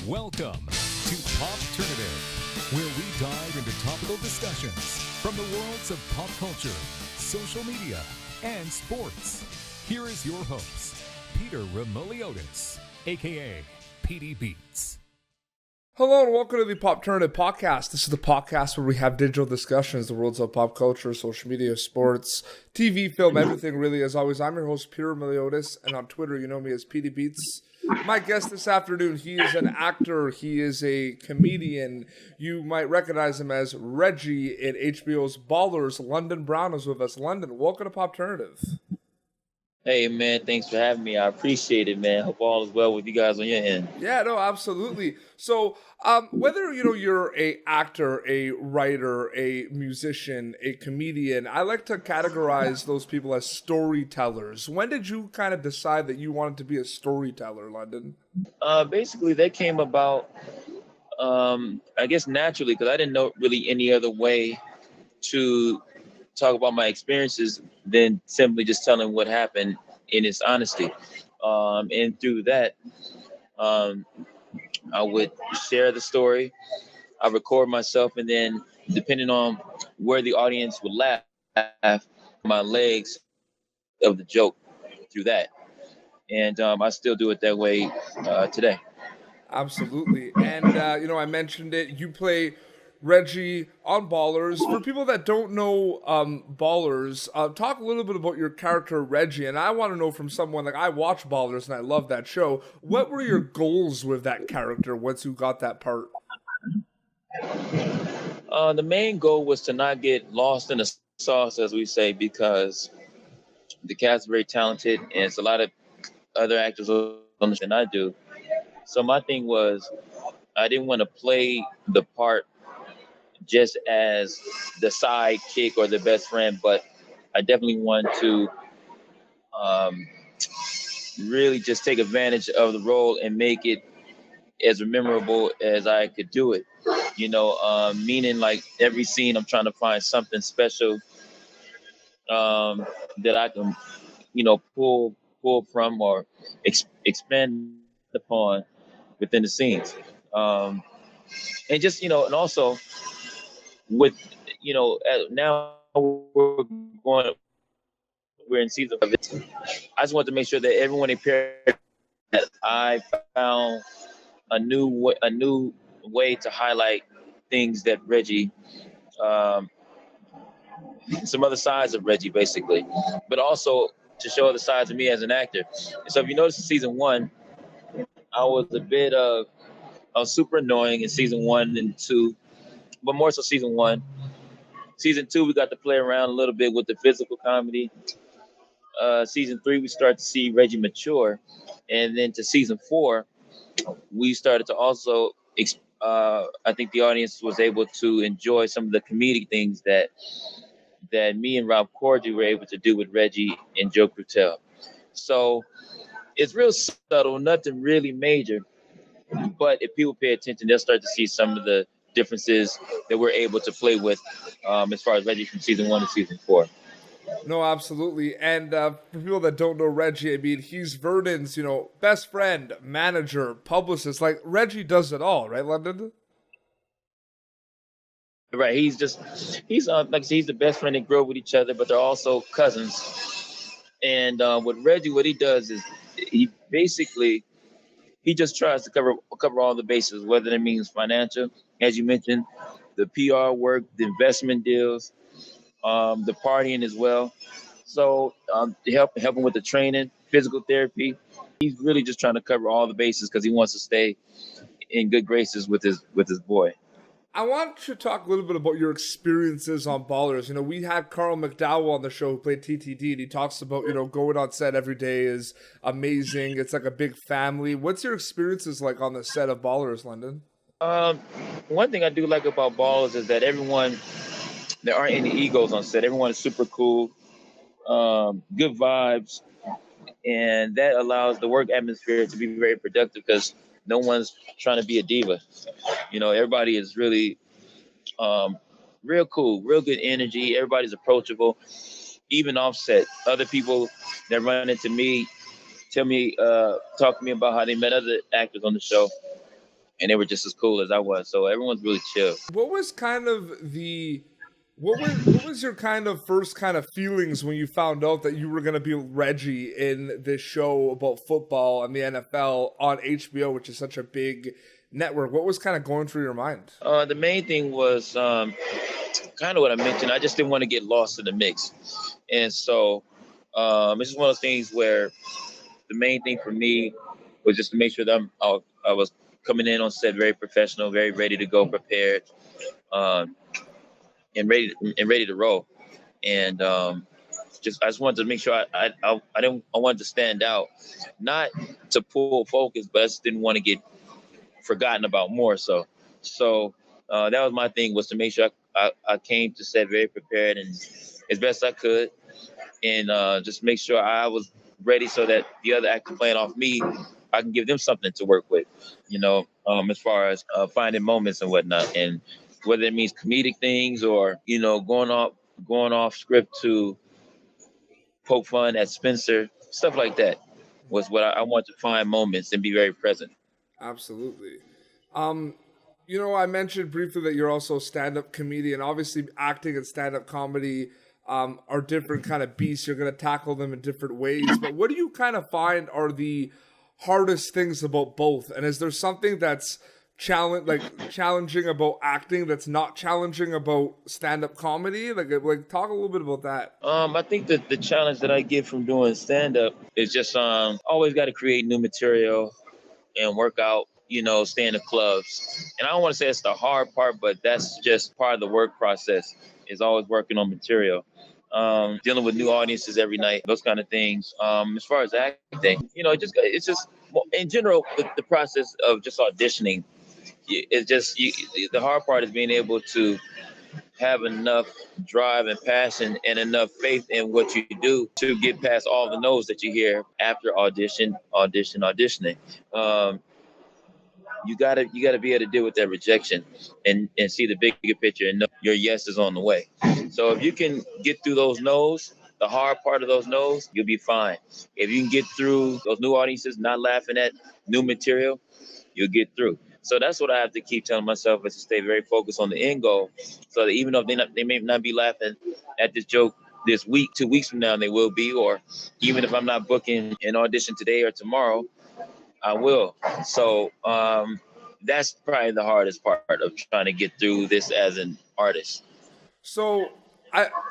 Welcome to Popternative, where we dive into topical discussions from the worlds of pop culture, social media, and sports. Here is your host, Peter Remoliotis, aka PD Beats. Hello and welcome to the Popternative podcast. This is the podcast where we have digital discussions, the worlds of pop culture, social media, sports, TV, film, everything really. As always, I'm your host, Peter Remoliotis, and on Twitter, you know me as PD Beats. My guest this afternoon, he is an actor, he is a comedian. You might recognize him as Reggie in HBO's Ballers. London Brown is with us. London, welcome to Popternative. Hey, man, thanks for having me. I appreciate it, man. Hope all is well with you guys on your end. Yeah, no, absolutely. So, whether, you're a actor, a writer, a musician, a comedian, I like to categorize those people as storytellers. When did you kind of decide that you wanted to be a storyteller, London? Basically, that came about, I guess, naturally, because I didn't know really any other way to talk about my experiences than simply just telling what happened in its honesty. And through that, I would share the story, I record myself, and then depending on where the audience would laugh, my legs of the joke through that. And I still do it that way today. Absolutely. And, I mentioned it. You play Reggie on Ballers. For people that don't know Ballers, talk a little bit about your character, Reggie. And I want to know from someone, like, I watch Ballers and I love that show. What were your goals with that character once you got that part? The main goal was to not get lost in the sauce, as we say, because the cast is very talented and it's a lot of other actors on the show than I do. So my thing was, I didn't want to play the part just as the sidekick or the best friend, but I definitely want to really just take advantage of the role and make it as memorable as I could do it. Meaning like every scene, I'm trying to find something special that I can, pull from or expand upon within the scenes. And just, and also with, now we're in season of it. I just want to make sure that everyone in that I found a new way to highlight things that Reggie, some other sides of Reggie, basically, but also to show other sides of me as an actor. So if you notice in season 1, I was super annoying in season 1 and 2, but more so season 1. Season 2, we got to play around a little bit with the physical comedy. Season 3, we start to see Reggie mature, and then to season 4, we started to also. I think the audience was able to enjoy some of the comedic things that me and Rob Corddry were able to do with Reggie and Joe Crutel. So it's real subtle, nothing really major. But if people pay attention, they'll start to see some of the differences that we're able to play with as far as Reggie from season 1 to season 4. No, absolutely. And for people that don't know Reggie, I mean, he's Vernon's, best friend, manager, publicist. Like, Reggie does it all, right, London? Right. He's like I said, he's the best friend. They grew up with each other, but they're also cousins. And with Reggie, what he does is he just tries to cover all the bases, whether that means financial, as you mentioned, the PR work, the investment deals, the partying as well. So to help him with the training, physical therapy, he's really just trying to cover all the bases because he wants to stay in good graces with his boy. I want to talk a little bit about your experiences on Ballers. We had Carl McDowell on the show who played TTD, and he talks about, going on set every day is amazing. It's like a big family. What's your experiences like on the set of Ballers, London? One thing I do like about Ballers is that there aren't any egos on set. Everyone is super cool, good vibes, and that allows the work atmosphere to be very productive because no one's trying to be a diva. Everybody is really real cool, real good energy. Everybody's approachable, even offset. Other people that run into me talk to me about how they met other actors on the show. and they were just as cool as I was. So everyone's really chill. What was kind of the what was your kind of first kind of feelings when you found out that you were going to be Reggie in this show about football and the NFL on HBO, which is such a big network? What was kind of going through your mind? The main thing was kind of what I mentioned. I just didn't want to get lost in the mix, and so it's just one of those things where the main thing for me was just to make sure that I was coming in on set very professional, very ready to go, prepared, um, and ready to roll. And I just wanted to make sure I wanted to stand out, not to pull focus, but I just didn't want to get forgotten about more. So that was my thing, was to make sure I came to set very prepared and as best I could, and just make sure I was ready so that the other actor playing off me, I can give them something to work with, as far as finding moments and whatnot, and whether it means comedic things or going off script to poke fun at Spencer, stuff like that was what I want to find moments and be very present. Absolutely. Um, I mentioned briefly that you're also a stand-up comedian. Obviously, acting and stand-up comedy are different kind of beasts. You're going to tackle them in different ways. But what do you kind of find are the hardest things about both? And is there something that's challenging about acting that's not challenging about stand-up comedy? Like talk a little bit about that. I think that the challenge that I get from doing stand up is just always got to create new material and work out, stay in the clubs. And I don't want to say it's the hard part, but that's just part of the work process, is always working on material. Dealing with new audiences every night, those kind of things. As far as acting, it's just well, in general, the process of just auditioning. It's just the hard part is being able to have enough drive and passion and enough faith in what you do to get past all the no's that you hear after auditioning. Um, you gotta be able to deal with that rejection and see the bigger picture and know your yes is on the way. So if you can get through those no's, the hard part of those no's, you'll be fine. If you can get through those new audiences not laughing at new material, you'll get through. So that's what I have to keep telling myself, is to stay very focused on the end goal, so that even though they may not be laughing at this joke this week, 2 weeks from now, they will be, or even if I'm not booking an audition today or tomorrow, I will. So that's probably the hardest part of trying to get through this as an artist. So,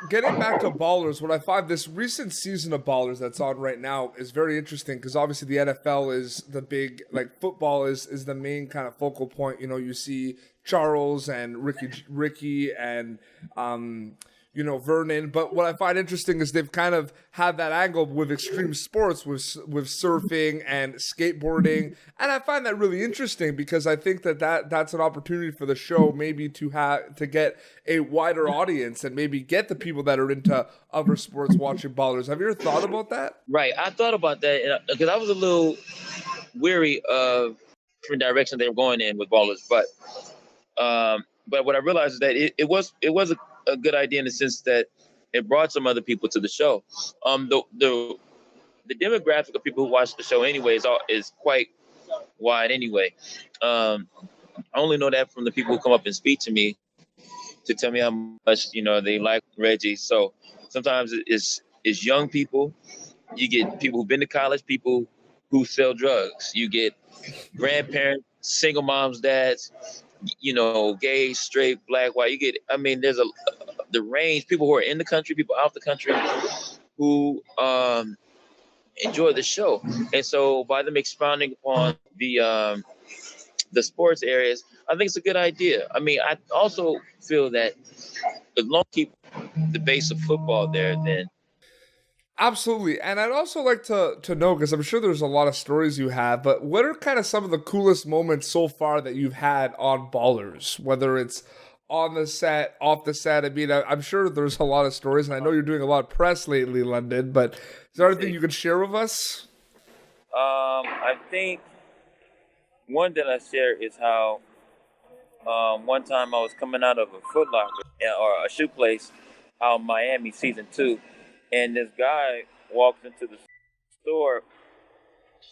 getting back to Ballers, what I find this recent season of Ballers that's on right now is very interesting, because obviously the NFL is the big, like, football is the main kind of focal point. You see Charles and Ricky and Vernon. But what I find interesting is they've kind of had that angle with extreme sports, with surfing and skateboarding, and I find that really interesting, because I think that's an opportunity for the show, maybe to get a wider audience and maybe get the people that are into other sports watching Ballers. Have you ever thought about that? Right. I thought about that because I was a little weary of different direction they were going in with Ballers, but what I realized is that it was a good idea in the sense that it brought some other people to the show. The demographic of people who watch the show anyway is quite wide anyway. I only know that from the people who come up and speak to me to tell me how much they like Reggie. So sometimes it's young people. You get people who've been to college, people who sell drugs. You get grandparents, single moms, dads, gay, straight, black, white. There's the range, people who are in the country, people out the country, who enjoy the show. And so by them expounding upon the sports areas, I think it's a good idea. I also feel that as long as keep the base of football there, then Absolutely. And I'd also like to know, because I'm sure there's a lot of stories you have, but what are kind of some of the coolest moments so far that you've had on Ballers, whether it's on the set, off the set? I'm sure there's a lot of stories, and I know you're doing a lot of press lately, London, but is there anything you can share with us? I think one that I share is how one time I was coming out of a Foot Locker or a shoe place out in Miami, season 2, and this guy walks into the store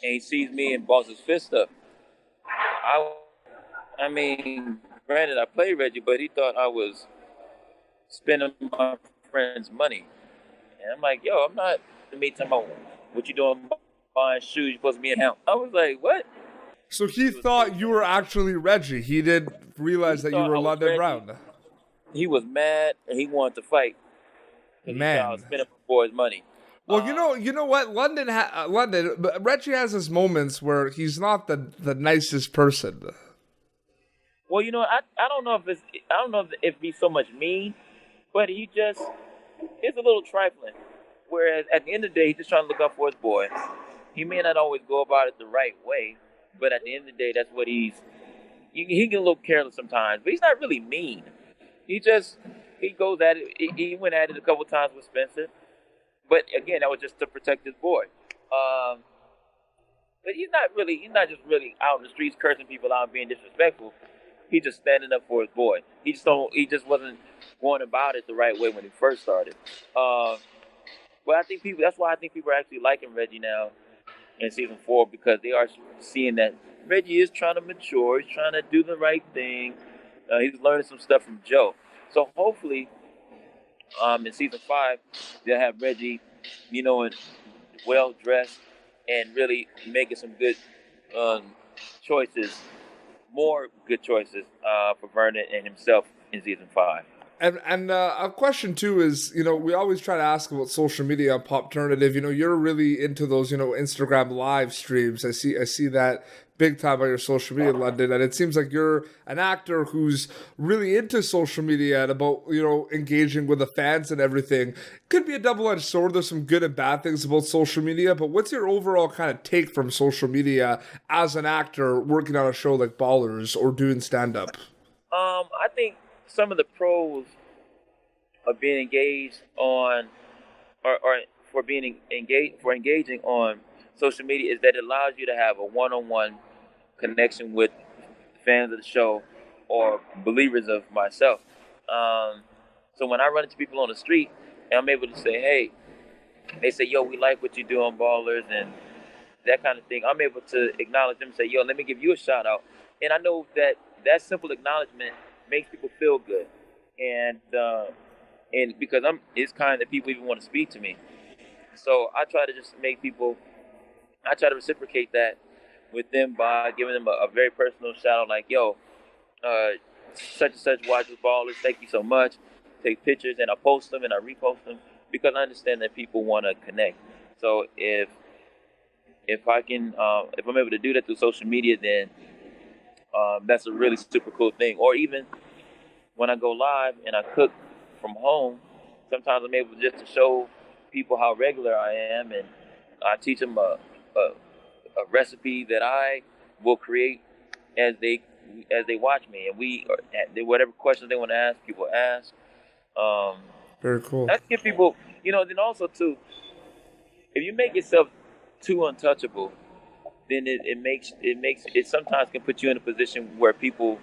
and he sees me and balls his fist up. I I mean, granted, I played Reggie, but he thought I was spending my friend's money. And I'm like, yo, I'm not. In the meantime, what you doing buying shoes? You're supposed to be in him. I was like, what? So he thought you were actually Reggie. He didn't realize that you thought were I was London Reggie. Brown. He was mad and he wanted to fight. Because he thought I was Man. spending my boy's money. Well, you know what? London, but Reggie has his moments where he's not the nicest person. Well, I don't know if he's so much mean, but it's a little trifling. Whereas at the end of the day, he's just trying to look out for his boy. He may not always go about it the right way, but at the end of the day, that's what he get a little careless sometimes, but he's not really mean. He goes at it. He went at it a couple times with Spencer, but again, that was just to protect his boy. But he's not just really out in the streets cursing people out and being disrespectful. He's just standing up for his boy. He just wasn't going about it the right way when he first started. But that's why I think people are actually liking Reggie now in season 4, because they are seeing that Reggie is trying to mature. He's trying to do the right thing. He's learning some stuff from Joe. So hopefully, in season 5, they'll have Reggie, and well dressed and really making some good choices, more good choices for Vernon and himself in season 5. And a question too is, we always try to ask about social media on Popternative. You're really into those, Instagram live streams. I see that big time on your social media, London, and it seems like you're an actor who's really into social media and about, engaging with the fans and everything. It could be a double-edged sword. There's some good and bad things about social media, but what's your overall kind of take from social media as an actor working on a show like Ballers or doing stand-up? I think some of the pros of being engaged on, or for engaging on social media, is that it allows you to have a one-on-one connection with fans of the show or believers of myself. So when I run into people on the street and I'm able to say, hey, they say, yo, we like what you do on Ballers and that kind of thing, I'm able to acknowledge them and say, yo, let me give you a shout out. And I know that simple acknowledgement makes people feel good, and because it's kind that people even want to speak to me. So I try to reciprocate that with them by giving them a very personal shout out, like, yo, such and such watches Ballers, thank you so much. Take pictures and I post them and I repost them because I understand that people want to connect. So if I can, if I'm able to do that through social media, then that's a really super cool thing. Or even when I go live and I cook from home, sometimes I'm able just to show people how regular I am, and I teach them a recipe that I will create as they watch me, and whatever questions they want to ask, people ask. Very cool. That's give people, then also too, if you make yourself too untouchable, then it sometimes can put you in a position where people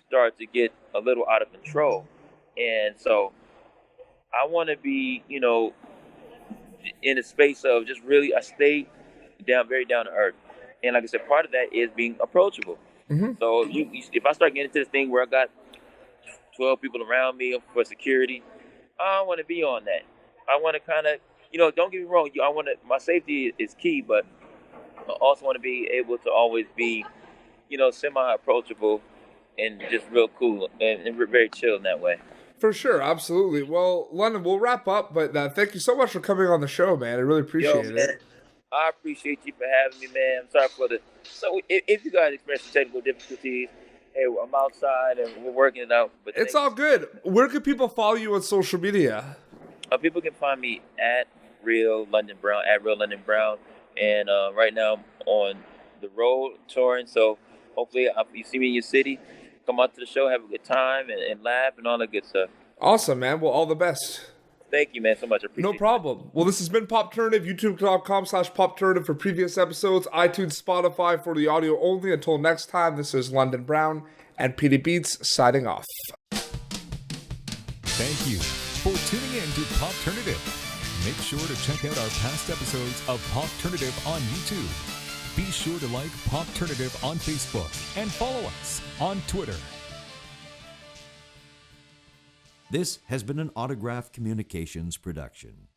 start to get a little out of control. And so I want to be, in a space of just really, I stay very down to earth. And like I said, part of that is being approachable. Mm-hmm. So if I start getting into this thing where I got 12 people around me for security, I don't want to be on that. I want to kind of, don't get me wrong, my safety is key, but I also want to be able to always be, semi-approachable and just real cool and very chill in that way. For sure, absolutely. Well, London, we'll wrap up, but thank you so much for coming on the show, man. I really appreciate it. I appreciate you for having me, man. I'm sorry so if you guys experience some technical difficulties, hey, I'm outside and we're working it out. But it's all good. Where can people follow you on social media? People can find me at Real London Brown, and right now I'm on the road touring. So hopefully, if you see me in your city, come out to the show, have a good time, and laugh and all that good stuff. Awesome, man. Well, all the best. Thank you, man, so much. I appreciate it. No problem. Well, this has been Popternative, youtube.com/Popternative for previous episodes, iTunes, Spotify for the audio only. Until next time, this is London Brown and PD Beats signing off. Thank you for tuning in to Popternative. Make sure to check out our past episodes of Popternative on YouTube. Be sure to like Popternative on Facebook and follow us on Twitter. This has been an Autograph Communications production.